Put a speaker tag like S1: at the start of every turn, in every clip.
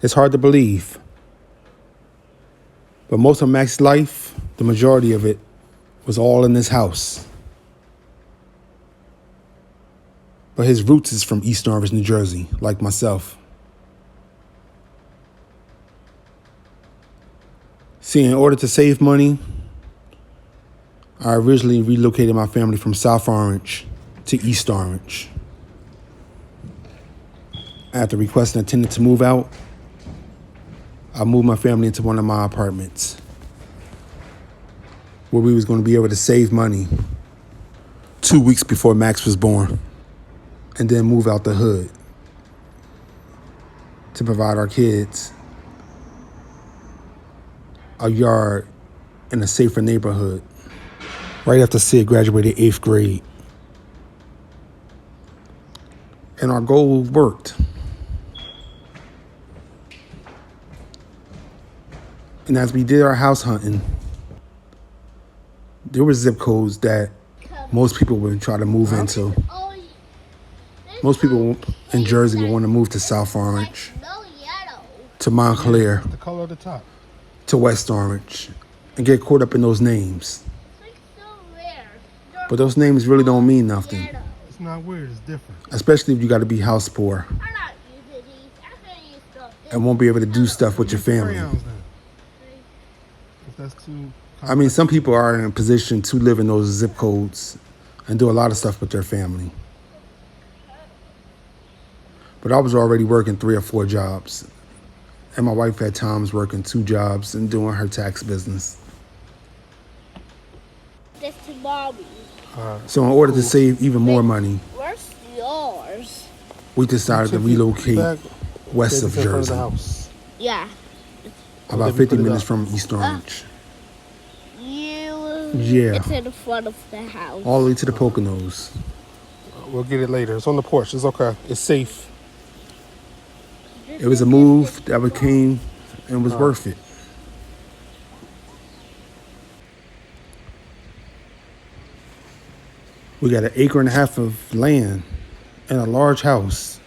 S1: It's hard to believe. But most of Max's life, the majority of it, was all in this house. But his roots is from East Orange, New Jersey, like myself. See, in order to save money, I originally relocated my family from South Orange to East Orange. After requesting a tenant to move out, I moved my family into one of my apartments where we was going to be able to save money 2 weeks before Max was born and then move out the hood to provide our kids a yard in a safer neighborhood. Right after Sid graduated 8th grade. And our goal worked. And as we did our house hunting, there were zip codes that most people would try to move into. Most people in Jersey would want to move to South Orange, to Montclair,
S2: The color of the top.
S1: to West Orange, and get caught up in those names. But those names really don't mean nothing,
S2: It's not weird, it's different.
S1: especially if you got to be house poor and won't be able to do stuff with your family.
S2: Crayons then. If that's too
S1: I mean, some people are in a position to live in those zip codes and do a lot of stuff with their family. But I was already working 3 or 4 jobs. And my wife had times working 2 jobs and doing her tax business.
S3: This to Bobby.
S1: So in order to save even more money,
S3: Where's yours?
S1: we decided to relocate
S2: back,
S1: west of
S2: in front of
S1: Jersey,
S2: the house.
S3: Yeah.
S1: about 50 minutes from East Orange. Yeah.
S3: It's in the front of the house.
S1: All the way to the Poconos.
S2: We'll get it later. It's on the porch. It's okay. It's safe.
S1: It was a move that became and was worth it. We got 1.5 acres of land and a large house.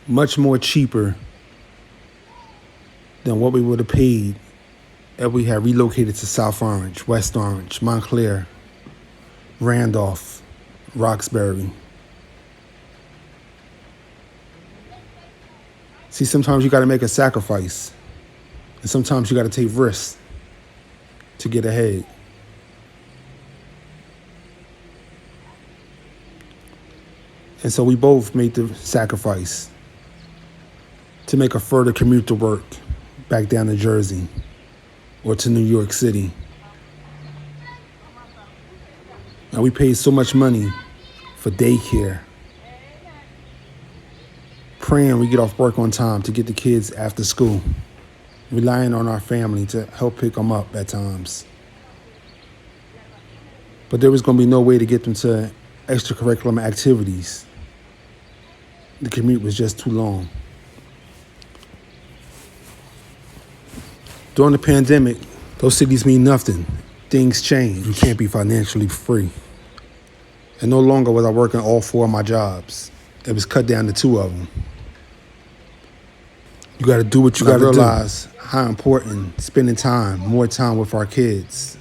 S1: Much more cheaper than what we would have paid if we had relocated to South Orange, West Orange, Montclair, Randolph, Roxbury. See, sometimes you got to make a sacrifice. And sometimes you got to take risks to get ahead. And so we both made the sacrifice to make a further commute to work back down to Jersey or to New York City. And we paid so much money for daycare, praying we get off work on time to get the kids after school, relying on our family to help pick them up at times. But there was going to be no way to get them to extracurricular activities. The commute was just too long. During the pandemic, those cities mean nothing. Things change. You can't be financially free. And no longer was I working all 4 of my jobs. It was cut down to 2 of them. You got to do what you got to realize how important spending more time with our kids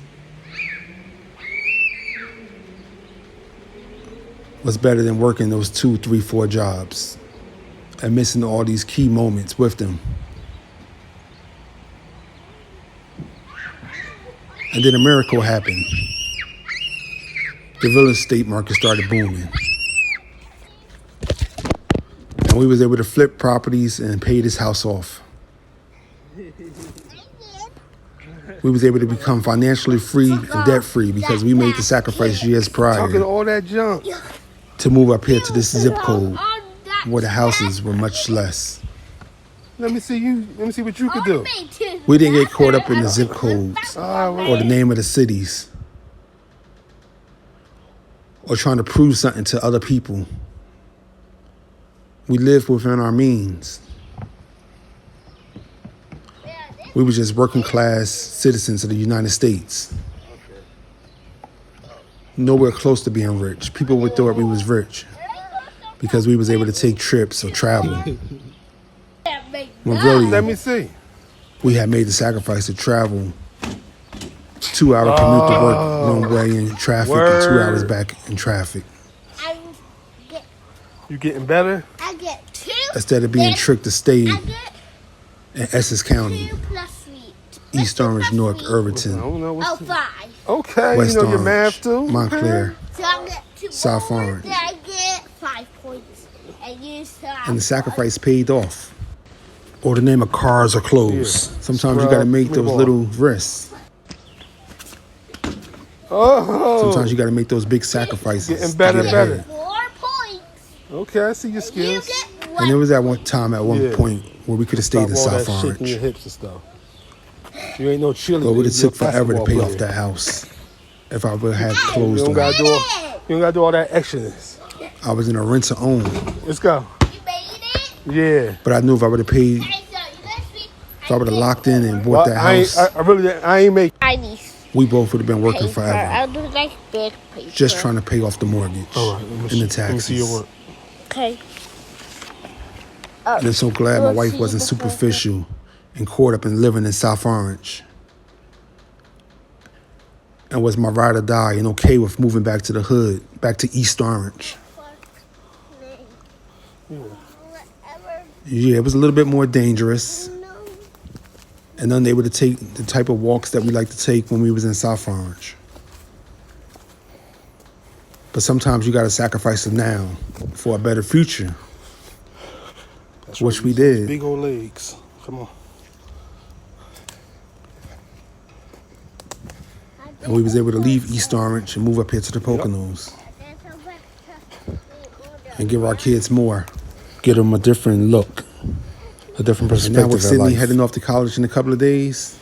S1: was better than working those 2, 3, 4 jobs and missing all these key moments with them. And then a miracle happened. The real estate market started booming. And we was able to flip properties and pay this house off. We was able to become financially free and debt free because we made the sacrifice years prior
S2: Talking all that junk.
S1: to move up here to this zip code where the houses were much less.
S2: Let me see you. Let me see what you could do.
S1: We didn't get caught up in the zip codes or the name of the cities or trying to prove something to other people. We lived within our means. We were just working class citizens of the United States. Nowhere close to being rich. People would thought we was rich because we was able to take trips or travel. When really,
S2: Let me see.
S1: we had made the sacrifice to travel 2-hour commute to work one way in traffic and 2 hours
S2: Word.
S1: back in traffic.
S3: I get,
S2: You getting better?
S3: I get 2.
S1: Instead of being
S3: then
S1: tricked to stay
S3: I get
S1: in Essex County,
S3: 2 plus 3.
S1: East Orange, Newark,
S2: I
S1: Irvington,
S2: don't know what's
S3: Oh, 5.
S2: Okay,
S1: West
S2: you know your
S1: Orange,
S2: math too.
S1: Montclair,
S3: So I get 2
S1: South
S3: more,
S1: Orange.
S3: then I get 5 points. And you still have
S1: and the sacrifice paid off. Or the name of cars or clothes.
S2: Yeah.
S1: Sometimes you got to
S2: Scrub,
S1: make
S2: give me the
S1: those
S2: ball.
S1: little risks.
S2: Oh,
S1: Sometimes you got to make those big sacrifices.
S2: Getting
S1: to
S2: better,
S1: get
S2: better.
S1: ahead.
S3: 4 points.
S2: okay, I see your
S3: You
S2: skills.
S3: get 1.
S1: And there was that one time at one
S2: Yeah.
S1: point where we could have stayed
S2: Stop
S1: in
S2: all
S1: South
S2: that shaking your
S1: Orange.
S2: hips and stuff. You ain't no cheerleader.
S1: But it would have
S2: you're a
S1: took forever to
S2: basketball
S1: pay
S2: player.
S1: off that house if I would have had
S2: You
S1: clothes
S2: don't
S1: on.
S2: gotta do all, you don't gotta do all that extraness.
S1: I was in a rent to own.
S2: Let's go.
S3: You made it?
S2: Yeah.
S1: But I knew if I would have paid,
S3: Okay, so you guys see.
S1: if I would have locked in and bought
S2: Well,
S1: that
S2: I ain't,
S1: house,
S2: I really, I ain't make.
S3: I need
S1: we both would have been working
S3: paper.
S1: forever.
S3: I'll do like big paper.
S1: Just trying to pay off the mortgage
S2: All right, let me
S1: and
S2: see,
S1: the
S2: let me see your
S1: taxes.
S2: work.
S3: Okay.
S1: And I'm so glad my
S3: Let's
S1: wife
S3: see
S1: wasn't
S3: the
S1: superficial and caught up in living in South Orange. And was my ride or die and okay with moving back to the hood, back to East Orange.
S3: Whatever.
S1: Yeah, it was a little bit more dangerous
S3: No.
S1: and unable to take the type of walks that we like to take when we was in South Orange. But sometimes you got to sacrifice it now for a better future,
S2: That's
S1: which
S2: right,
S1: we
S2: these
S1: did.
S2: Big old legs. Come on.
S1: And we was able to leave East Orange and move up here to the Poconos and give our kids more, give them a different look, a different perspective. And now with Sydney heading off to college in a couple of days,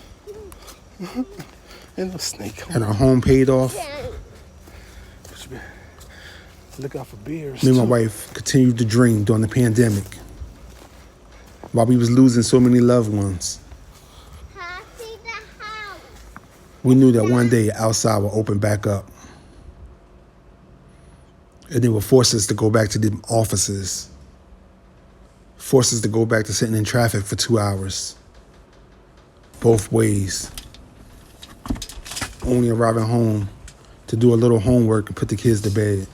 S2: And the snake.
S1: and our home paid off,
S2: Look out for bears.
S1: me and my
S2: too.
S1: wife continued to dream during the pandemic while we was losing so many loved ones.
S3: Happy the house.
S1: We knew that one day outside would open back up. And they would force us to go back to the offices. Force us to go back to sitting in traffic for 2 hours. Both ways. Only arriving home to do a little homework and put the kids to bed.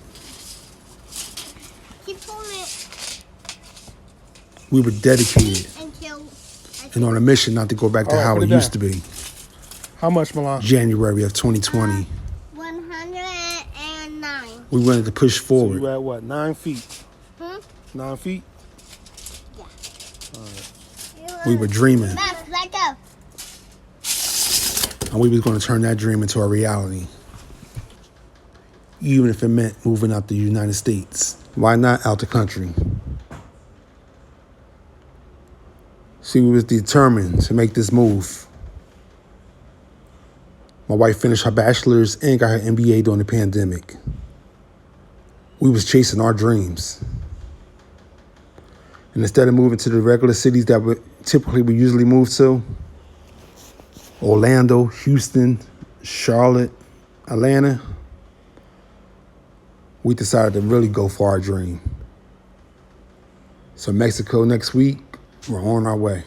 S3: Keep on it
S1: We were dedicated
S3: until
S1: and on a mission not to go back to
S2: All right,
S1: how
S2: put
S1: it
S2: it
S1: used
S2: down.
S1: to be.
S2: How much, Milan?
S1: January of 2020.
S3: 109.
S1: We wanted to push
S2: So
S1: forward.
S2: you at what? 9 feet.
S3: Hmm?
S2: 9 feet.
S1: We were dreaming.
S3: Max, let go.
S1: And we was going to turn that dream into a reality. Even if it meant moving out the United States. Why not out the country? See, we was determined to make this move. My wife finished her bachelor's and got her MBA during the pandemic. We was chasing our dreams. And instead of moving to the regular cities that we usually move to, Orlando, Houston, Charlotte, Atlanta, we decided to really go for our dream. So Mexico next week, we're on our way.